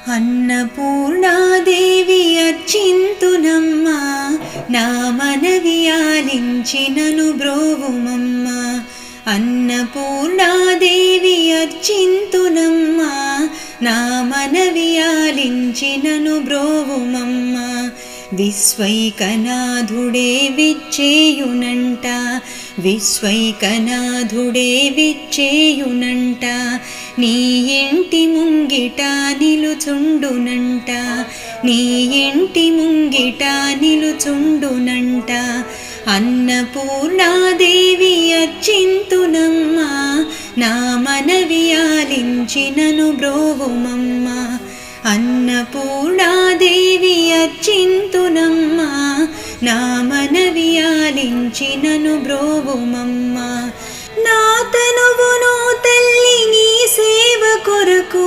అన్నపూర్ణాదేవి అర్చింతునమ్మా, నా మనవి ఆలించి నను బ్రోవుమమ్మా. అన్నపూర్ణాదేవి అర్చింతునమ్మా, నా మనవి ఆలించి నను బ్రోవుమమ్మా. విశ్వైకనాథుడే విచ్చేయునంట, విశ్వైకనాథుడే విచ్చేయునంట. నీ ఇంటి ముంగిట నిలుచుండునంట, నీ ఇంటి ముంగిట నిలుచుండునంట. అన్నపూర్ణాదేవి అర్చింతునమ్మా, నా మనవి ఆలించి నను బ్రోవుమమ్మా. అన్నపూర్ణాదేవి అర్చింతునమ్మా, నా మనవి ఆలించి నను బ్రోవుమమ్మా. నా తనువును తల్లి నీ సేవ కొరకు